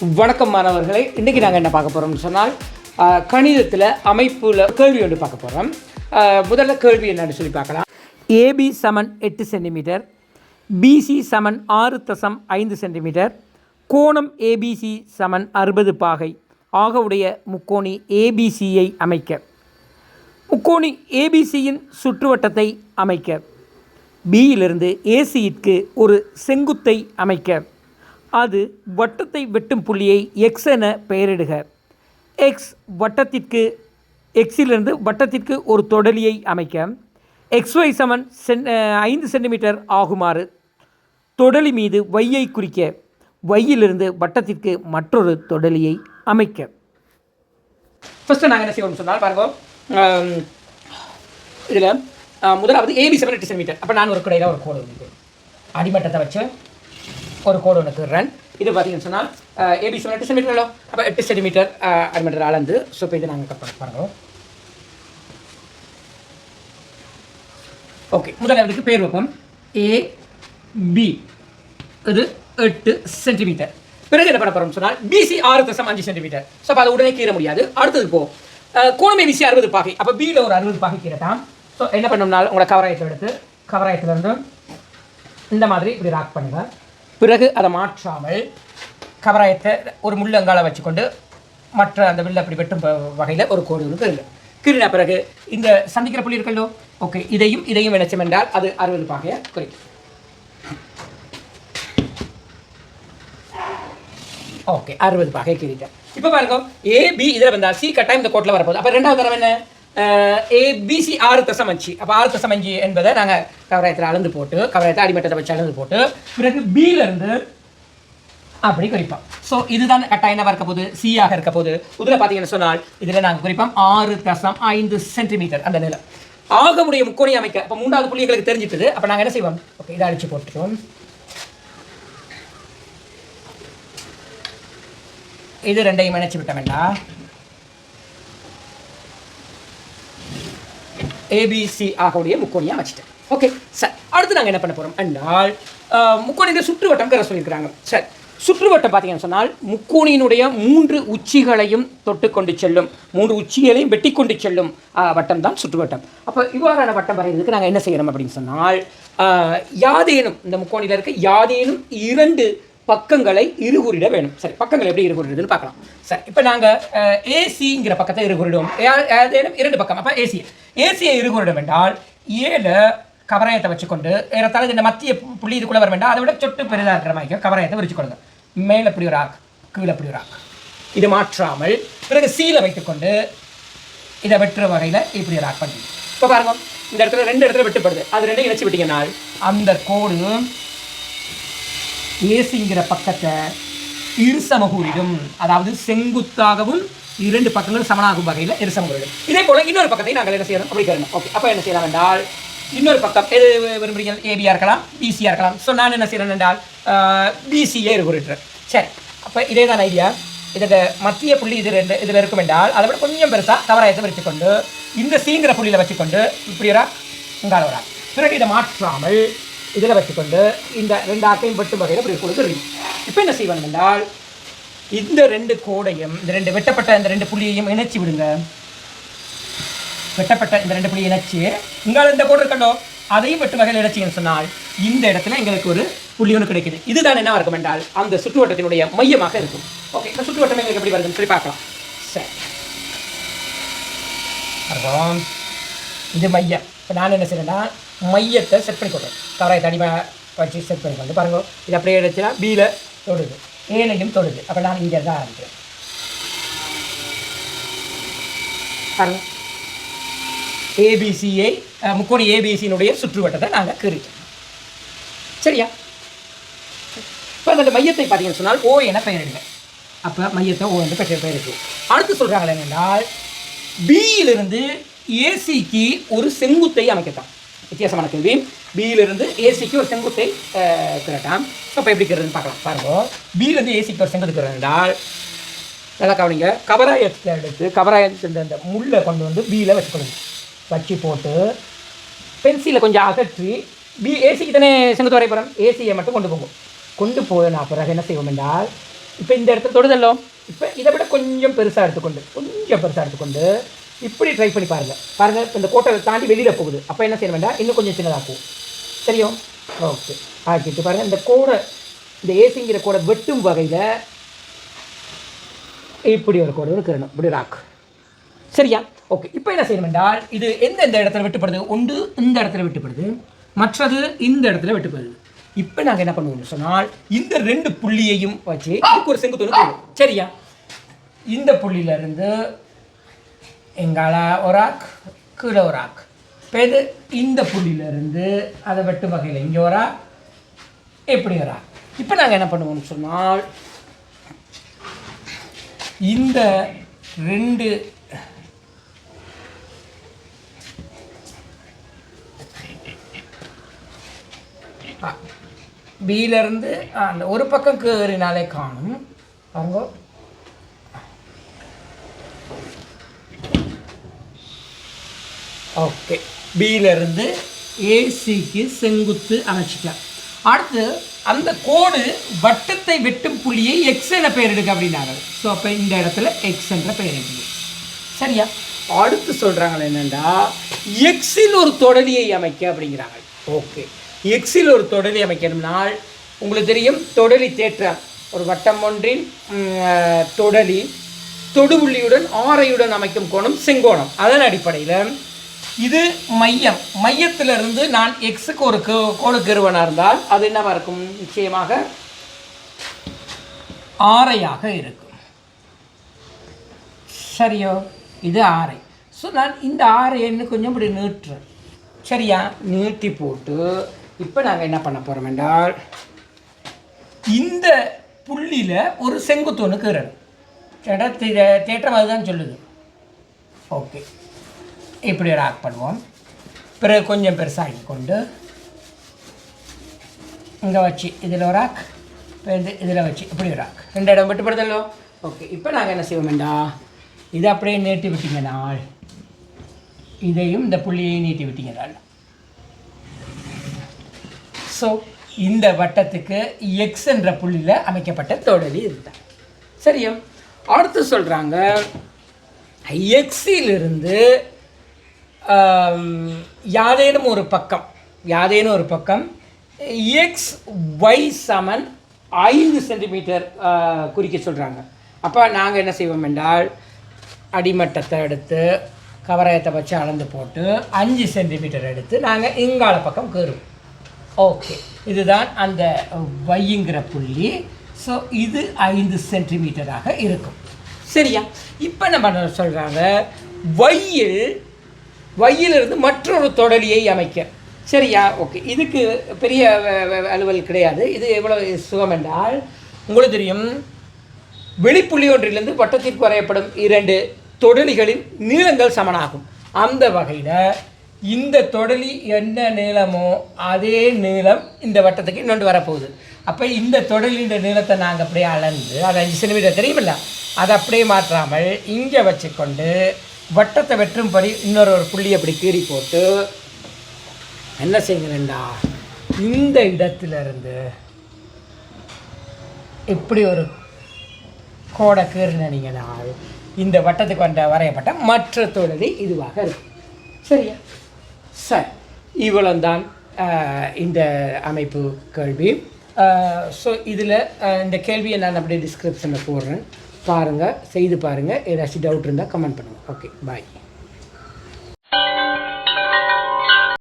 வணக்கம் மாணவர்களை. இன்றைக்கி நாங்கள் என்ன பார்க்க போகிறோம்னு சொன்னால் கணிதத்தில் அமைப்பில் கேள்வி ஒன்று பார்க்க போகிறோம். முதல்ல கேள்வி என்னன்னு சொல்லி பார்க்கலாம். ஏபி சமன் 8 சென்டிமீட்டர், பிசி சமன் 6.5 சென்டிமீட்டர், கோணம் ஏபிசி சமன் 60 பாகை ஆக உடைய முக்கோணி ஏபிசியை அமைக்க. முக்கோணி ஏபிசியின் சுற்றுவட்டத்தை அமைக்க. பியிலிருந்து ஏசியிற்கு ஒரு செங்குத்தை அமைக்க. அது வட்டத்தை வெட்டும் புள்ளியை எக்ஸ் என பெயரிடுக. எக்ஸ் வட்டத்திற்கு எக்ஸிலிருந்து வட்டத்திற்கு ஒரு தொடலியை அமைக்க. XY சமன் 5 சென்டிமீட்டர் ஆகுமாறு தொடலி மீது வையை குறிக்க. வையிலிருந்து வட்டத்திற்கு மற்றொரு தொடலியை அமைக்க. ஃபஸ்ட்டு நாங்கள் என்ன செய்வோம்னு சொன்னால் பாருங்க, இதில் முதலாவது ஏபி சமன் 8 சென்டிமீட்டர். அப்போ நான் ஒரு கடையில் ஒரு கோடு ஒன்று அடிமட்டத்தை வச்சு ஒரு கோடு ஒன்று ரன். இது பார்த்தீங்கன்னு சொன்னால் ஏபி சமன் 8 சென்டிமீட்டர். அப்போ 8 சென்டிமீட்டர் அடிமட்டர் அளந்து. ஸோ இப்போ இதை நாங்கள் கட் பண்ண பாருங்க. ஓகே, முதலாவதுக்கு பேர் வைப்போம். ஏபி இது 8 சென்டிமீட்டர். பிறகு என்ன பண்ண போகிறோம்னு சொன்னால் பிசி 6.5 சென்டிமீட்டர். ஸோ அப்போ அதை உடனே கீற முடியாது. அடுத்தது போ கோணமே பிசி 60 பாகை. அப்போ பியில் ஒரு 60 பாகை கீறட்டான். ஸோ என்ன பண்ணோம்னால் உங்களோட கவராயத்தை எடுத்து கவராயத்திலிருந்து இந்த மாதிரி இப்படி ராக் பண்ணுங்கள். பிறகு அதை மாற்றாமல் கவராயத்தை ஒரு முள்ளங்கால வச்சுக்கொண்டு மற்ற அந்த வில்லை அப்படி வெட்டும் வகையில் ஒரு கோடு ஒன்று கீழே கீறின பிறகு இந்த சந்திக்கிற புள்ளி இருக்கல்லோ, ஓகே, இதையும் நினைச்சோம் என்றால் அது 60 பாகையை குறிக்கும். ஓகே, 60 பாகை கீறிட்டேன். இப்போ பாருங்க, ஏபி இதில் வந்தால் சி கட்டாயம் இந்த கோட்டில் வரப்போகுது. அப்போ ரெண்டாவது தரம் என்ன, ஏபிசி 6.5. அப்போ 6.5 என்பதை நாங்கள் கவராயத்தில் அளந்து போட்டு கவராயத்தை அடிமட்டத்தை வச்சு அளந்து போட்டு பிறகு பியிலிருந்து அப்படி குறிப்போம். ஸோ இதுதான் கட்டாயம் இருக்க போது, சியாக இருக்க போது. இதில் பார்த்தீங்கன்னு சொன்னால் இதில் நாங்கள் குறிப்போம் 6.5 சென்டிமீட்டர் அந்த நிலை ஆக முடிய முக்கோணி அமைக்க. அப்போ மூன்றாவது புள்ளி எங்களுக்கு தெரிஞ்சிட்டது. அப்போ நாங்கள் என்ன செய்வோம், ஓகே, இதை அடித்து போட்டுட்டோம். இது ரெண்டையும் இணைச்சி விட்ட வேண்டாம். ஏபிசி ஆகக்கூடிய முக்கோணியாக வச்சுட்டேன். ஓகே சார், அடுத்து நாங்கள் என்ன பண்ண போகிறோம் என்றால் முக்கோணியில் சுற்றுவட்டம் கர சொல்லியிருக்கிறாங்க. சார், சுற்றுவட்டம் பார்த்தீங்கன்னு சொன்னால் முக்கோணியினுடைய 3 உச்சிகளையும் தொட்டு கொண்டு செல்லும், 3 உச்சிகளையும் வெட்டி கொண்டு செல்லும் வட்டம் தான் சுற்றுவட்டம். அப்போ இவ்வாறான வட்டம் வரைகிறதுக்கு நாங்கள் என்ன செய்யணும் அப்படின்னு சொன்னால் யாதேனும் இந்த முக்கோணியில் இருக்க யாதேனும் 2 பக்கங்களை இருகுறிட வேணும். சரி, பக்கங்கள் எப்படி இருகுறிடுதுன்னு பார்க்கலாம். சரி, இப்போ நாங்கள் ஏசிங்கிற பக்கத்தை இருகுறிடுவோம். ஏதேனும் 2 பக்கம். அப்போ ஏசியை இருகுறிடும் என்றால் 7 கவராயத்தை வச்சுக்கொண்டு ஏறத்தாழ இந்த மத்திய புள்ளி இதுக்குள்ளே வர வேண்டாம், அதை விட சொட்டு பெரிதாக இருக்கிற மாதிரி கவராயத்தை விரிச்சு கொடுங்க. மேலே இப்படி ஒரு ஆக், கீழே இப்படி ஒரு ஆக். இது மாற்றாமல் பிறகு சீலை வைத்துக்கொண்டு இதை வெட்டுற வகையில் இப்படி ஒரு ஆக் பண்ணி. இப்போ பாருங்க, இந்த இடத்துல 2 இடத்துல வெட்டுப்படுது. அது 2 இணைச்சி விட்டீங்கன்னா அந்த கோடு ஏசிங்கிற பக்கத்தை இருசமகூரிடும். அதாவது செங்குத்தாகவும் 2 பக்கங்களும் சமனாகும் வகையில் இருசமகூரிடும். இதே போல் இன்னொரு பக்கத்தை நாங்கள் என்ன செய்யணும், அப்படி கரணும். ஓகே, அப்போ என்ன செய்யலாம் என்றால் இன்னொரு பக்கம் எது விரும்புகிறீங்க, ஏபியாக இருக்கலாம், பிசியாக இருக்கலாம். ஸோ நான் என்ன செய்கிறேன் என்றால் பிசியே இருகுறிடுறேன். சரி, அப்போ இதே தான் ஐடியா. இதோட மத்திய புள்ளி இதில் இருக்கும் என்றால் அதை விட கொஞ்சம் பெருசாக கவராயத்தை வச்சுக்கொண்டு இந்த சீங்கிற புள்ளியில் வச்சுக்கொண்டு இப்படி ஒரு இங்கால வரா. பிறகு இதை மாற்றாமல் இதில் வச்சுக்கொண்டு இந்த 2 ஆக்கையும் வெட்டும் வகையில் இப்படி கொடுக்குறீங்க. இப்போ என்ன செய்வாங்க என்றால் இந்த 2 கோடையும் இந்த 2 வெட்டப்பட்ட இந்த 2 புள்ளியையும் இணைச்சி விடுங்க. வெட்டப்பட்ட இந்த 2 புள்ளியை இணைச்சி இங்கால இந்த கோடு இருக்கண்டோ அதையும் வெட்டு வகையில் இணைச்சிங்கன்னு சொன்னால் இந்த இடத்துல எங்களுக்கு ஒரு புள்ளி ஒன்று கிடைக்குது. இதுதான் என்ன இருக்கும் என்றால் அந்த சுற்றுவட்டத்தினுடைய மையமாக இருக்கும். ஓகே, இந்த சுற்றுவட்டம் எங்களுக்கு எப்படி வருதுன்னு சொல்லி பார்க்கலாம். சரி, இது மையம். இப்போ நான் என்ன செய்யறேன்னா மையத்தை செட் பண்ணி கொடுறேன். கவராயத்தை அடிமை வச்சு செட் பண்ணி கொண்டு பாருங்க. இது அப்படியே எடுத்துனா பியில் தொடுது, ஏலையும் தொடுது. அப்போ நான் இங்கே தான் ஆரம்பிக்கிறேன். பாருங்க, ஏபிசியை முக்கோணி ஏபிசியினுடைய சுற்றுவட்டத்தை நாங்கள் கீறிட்டோம். சரியா? இப்போ அந்த மையத்தை பார்த்தீங்கன்னு சொன்னால் ஓ என பெயரிடுங்க. அப்போ மையத்தை ஓ என்று பெயரிட்டு அடுத்து சொல்கிறாங்களே என்னென்றால் பியிலிருந்து ஏசிக்கு ஒரு செங்குத்தை அமைக்கத்தான். வித்தியாசமான கேள்வி. பியிலிருந்து ஏசிக்கு ஒரு செங்குத்தை திரட்டாம். அப்போ எப்படி இருக்கிறதுன்னு பார்க்கலாம். பாருங்க, பியிலிருந்து ஏசிக்கு ஒரு செங்குத்து இருக்கிறது என்றால் நல்லா கவனிங்க. கவராயத்தை எடுத்து கவராயத்தின் அந்த முள்ளை கொண்டு வந்து பியில் வச்சுக்கொடுங்க. வச்சு போட்டு பென்சிலை கொஞ்சம் அகற்றி ஏசிக்கு தானே செங்குத்து வரைபடம் ஏசியை மட்டும் கொண்டு போகும். கொண்டு போன பிறகு என்ன செய்வோம் என்றால் இப்போ இந்த இடத்துல தொடுதல்லோ. இப்போ இதை விட கொஞ்சம் பெருசாக எடுத்துக்கொண்டு இப்படி ட்ரை பண்ணி பாருங்கள். இப்போ இந்த கோட்டை தாண்டி வெளியில் போகுது. அப்போ என்ன செய்ய வேண்டாம், இன்னும் கொஞ்சம் சின்னதாகும். சரியோ? ஓகே. ஆக்கிட்டு பாருங்கள், இந்த கோடை, இந்த ஏசிங்கிற கோடை வெட்டும் வகையில் இப்படி ஒரு கோடை இருக்கிறணும், இப்படி ராக். சரியா? ஓகே. இப்போ என்ன செய்யணும் என்றால், இது எந்தெந்த இடத்துல வெட்டுப்படுது? ஒன்று இந்த இடத்துல வெட்டுப்படுது, மற்றது இந்த இடத்துல வெட்டுப்படுது. இப்போ நாங்கள் என்ன பண்ணுவோம்னு சொன்னால், இந்த 2 புள்ளியையும் வச்சு இதுக்கு ஒரு செங்குத்து போடுவோம். சரியா? இந்த புள்ளியிலேருந்து எங்கால ஒராக், கீழே ஒராக். இப்போ இது இந்த புள்ளியிலேருந்து அதை வெட்டும் வகையில் இங்கே ஒரா, எப்படி வரா. இப்போ நாங்கள் என்ன பண்ணுவோம்னு சொன்னால், இந்த 2 பியிலேருந்து அந்த ஒரு பக்கம் கீறினாலே காணும். அவங்க ஓகே, பியிலேருந்து ஏசிக்கு செங்குத்து அமைச்சிக்கலாம். அடுத்து அந்த கோடு வட்டத்தை வெட்டும் புள்ளியை எக்ஸ் என பெயர் எடுக்க அப்படின்னாங்க. ஸோ அப்போ இந்த இடத்துல எக்ஸ் என்ற பெயர் எடுக்கணும். சரியா? அடுத்து சொல்கிறாங்க என்னென்னா, எக்ஸில் ஒரு தொடலியை அமைக்க அப்படிங்கிறாங்க. ஓகே, எக்ஸில் ஒரு தொடலி அமைக்கணும்னால் உங்களுக்கு தெரியும், தொடலி தேற்றம். ஒரு வட்டம் ஒன்றின் தொடலி தொடுபுள்ளியுடன் ஆரையுடன் அமைக்கும் கோணம் செங்கோணம். அதன் அடிப்படையில் இது மையத்திலிருந்து நான் எக்ஸுக்கு ஒரு கோடு கருவனாக இருந்தால் அது என்னவாக இருக்கும்? நிச்சயமாக ஆரையாக இருக்கும். சரியோ? இது ஆரை. ஸோ நான் இந்த ஆரைன்னு கொஞ்சம் இப்படி நீட்டுறேன். சரியா? நீட்டி போட்டு இப்போ நாங்கள் என்ன பண்ண போகிறோம் என்றால், இந்த புள்ளியில் ஒரு செங்குத்து ஒன்று கீறணும். தேற்றம் அதுதான் சொல்லுது. ஓகே, இப்படி ஒரு ஆக் பண்ணுவோம். பிறகு கொஞ்சம் பெருசாகி கொண்டு இங்கே வச்சு இதில் ஒரு ஆக், இதில் வச்சு இப்படி ஒரு ஆக், 2 இடம் விட்டுப்படுதல்லோ. ஓகே, இப்போ நாங்கள் என்ன செய்வோம் வேண்டாம், இதை அப்படியே நீட்டி விட்டீங்கனால், இதையும் இந்த புள்ளியையும் நீட்டி விட்டீங்கனால், ஸோ இந்த வட்டத்துக்கு எக்ஸ் என்ற புள்ளியில் அமைக்கப்பட்ட தொடலி இதுதான். சரியா? அடுத்து சொல்கிறாங்க, எக்ஸிலிருந்து யாதேனும் ஒரு பக்கம் எக்ஸ் ஒய் சமன் 5 சென்டிமீட்டர் குறிக்க சொல்கிறாங்க. அப்போ நாங்கள் என்ன செய்வோம் என்றால், அடிமட்டத்தை எடுத்து கவராயத்தை வச்சு அளந்து போட்டு 5 சென்டிமீட்டர் எடுத்து நாங்கள் இங்கால பக்கம் கீறுவோம். ஓகே, இதுதான் அந்த வைங்கிற புள்ளி. ஸோ இது 5 சென்டிமீட்டராக இருக்கும். சரியா? இப்போ நம்ம சொல்கிறாங்க, வையிலிருந்து மற்றொரு தொடலியை அமைக்க. சரியா? ஓகே, இதுக்கு பெரிய அலுவல் கிடையாது. இது எவ்வளோ சுகம் என்றால், உங்களுக்கு தெரியும், வெளிப்புள்ளி ஒன்றிலிருந்து வட்டத்திற்கு வரையப்படும் 2 தொடலிகளின் நீளங்கள் சமனாகும். அந்த வகையில் இந்த தொடலி என்ன நீளமோ அதே நீளம் இந்த வட்டத்துக்கு இன்னொன்று வரப்போகுது. அப்போ இந்த தொடலின் நீளத்தை நாங்கள் அப்படியே அளந்து, அது 5 சென்டிமீட்டர் தெரியுமில்ல, அதை அப்படியே மாற்றாமல் இங்கே வச்சுக்கொண்டு வட்டத்தை வெட்டும்படி இன்னொரு புள்ளி அப்படி கீறி போட்டு என்ன செய்கிறேன்டா, இந்த இடத்துலேருந்து இப்படி ஒரு கோடை கீறினீங்கனால் இந்த வட்டத்துக்கு வரையப்பட்ட மற்ற தொடலி இதுவாக இருக்கும். சரியா? சரி, இவ்வளோந்தான் இந்த அமைப்பு கேள்வி. ஸோ இதில் இந்த கேள்வியை நான் அப்படியே டிஸ்கிரிப்ஷனில் போடுறேன், பாருங்கள், செய்து பாருங்கள். ஏதாச்சும் டவுட் இருந்தால் கமெண்ட் பண்ணுங்கள். ஓகே, பாய்.